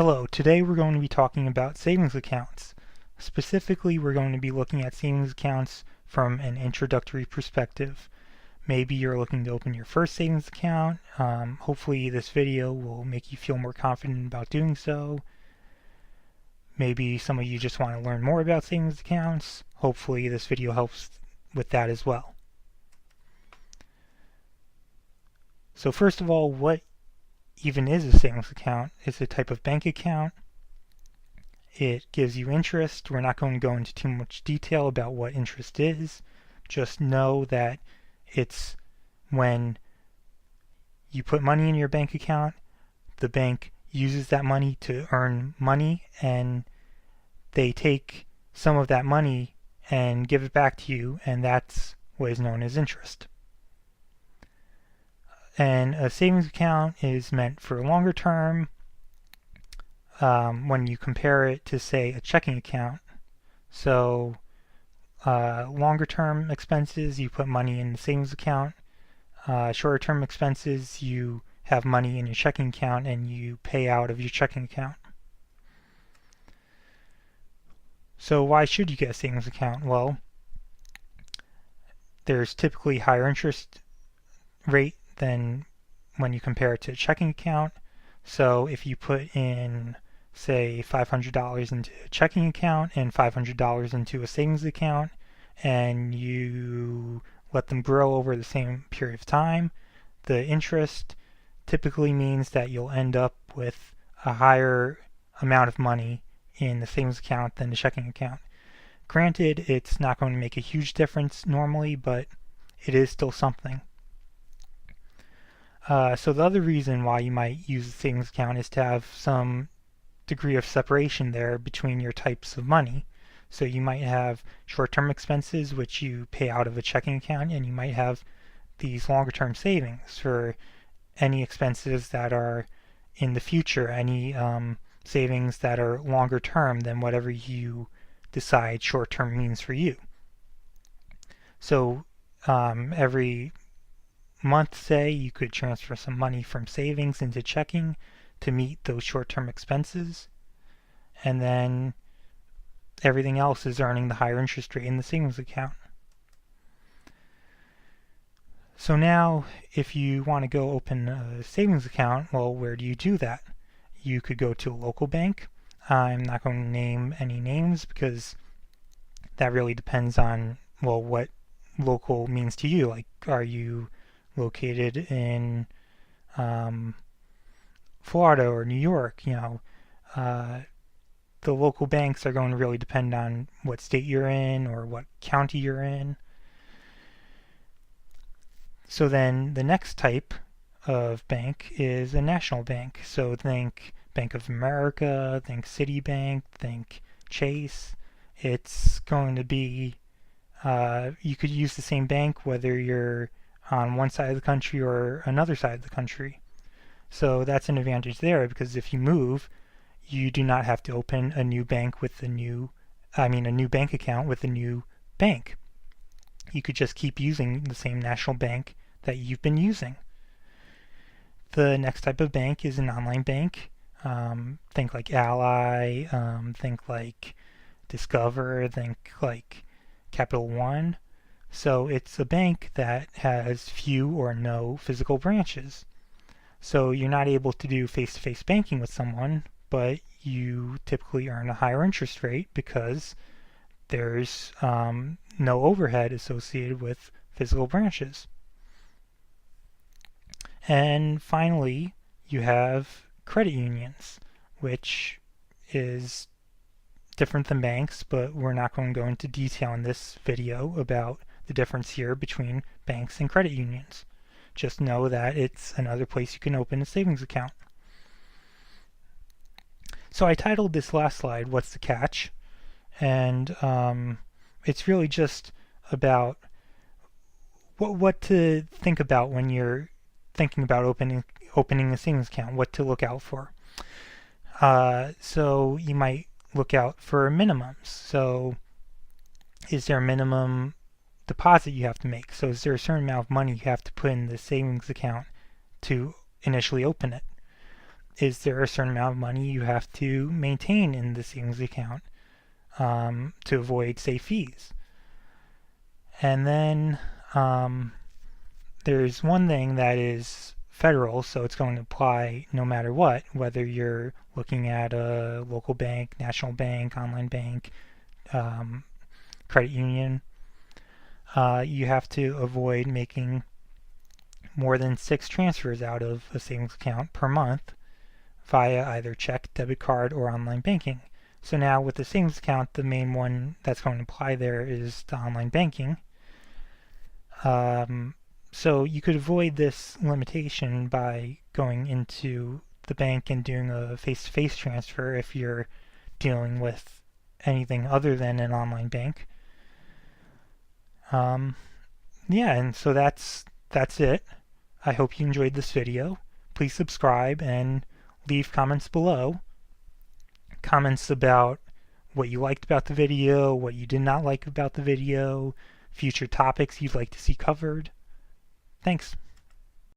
Hello, today we're going to be talking about savings accounts. Specifically, we're going to be looking at savings accounts from an introductory perspective. Maybe you're looking to open your first savings account. Hopefully this video will make you feel more confident about doing so. Maybe some of you just want to learn more about savings accounts. Hopefully this video helps with that as well. So first of all, what even is a savings account? It's a type of bank account. It gives you interest. We're not going to go into too much detail about what interest is. Just know that it's when you put money in your bank account, the bank uses that money to earn money, and they take some of that money and give it back to you, and that's what is known as interest. And a savings account is meant for longer term. When you compare it to, say, a checking account. So longer term expenses, you put money in the savings account. Shorter term expenses, you have money in your checking account and you pay out of your checking account. So why should you get a savings account? Well, there's typically higher interest rate than when you compare it to a checking account. So if you put in, say, $500 into a checking account and $500 into a savings account, and you let them grow over the same period of time, the interest typically means that you'll end up with a higher amount of money in the savings account than the checking account. Granted, it's not going to make a huge difference normally, but it is still something. So the other reason why you might use a savings account is to have some degree of separation there between your types of money. So you might have short-term expenses which you pay out of a checking account, and you might have these longer-term savings for any expenses that are in the future, any savings that are longer term than whatever you decide short-term means for you. So every month, say, you could transfer some money from savings into checking to meet those short-term expenses, and then everything else is earning the higher interest rate in the savings account. So now, if you want to go open a savings account, well, where do you do that? You could go to a local bank. I'm not going to name any names because that really depends on, well, what local means to you. Like, are you located in Florida or New York? The local banks are going to really depend on what state you're in or what county you're in. So then the next type of bank is a national bank. So think Bank of America, think Citibank, think Chase. It's going to be, you could use the same bank whether you're on one side of the country or another side of the country. So that's an advantage there, because if you move, you do not have to open a new bank with a new bank account with a new bank. You could just keep using the same national bank that you've been using. The next type of bank is an online bank. Think like Ally, think like Discover, think like Capital One. So it's a bank that has few or no physical branches. So you're not able to do face-to-face banking with someone, but you typically earn a higher interest rate because there's no overhead associated with physical branches. And finally, you have credit unions, which is different than banks, but we're not going to go into detail in this video about the difference here between banks and credit unions. Just know that it's another place you can open a savings account. So I titled this last slide, "What's the Catch?" And it's really just about what to think about when you're thinking about opening a savings account, what to look out for. So you might look out for minimums. So is there a minimum deposit you have to make? So is there a certain amount of money you have to put in the savings account to initially open it? is there a certain amount of money you have to maintain in the savings account to avoid, say, fees. And then there's one thing that is federal, so it's going to apply no matter what, whether you're looking at a local bank, national bank, online bank, credit union. You have to avoid making more than 6 transfers out of a savings account per month via either check, debit card, or online banking. So now with the savings account, the main one that's going to apply there is the online banking. So you could avoid this limitation by going into the bank and doing a face-to-face transfer if you're dealing with anything other than an online bank. Yeah, and so that's it. I hope you enjoyed this video. Please subscribe and leave comments below. Comments about what you liked about the video, what you did not like about the video, future topics you'd like to see covered. Thanks.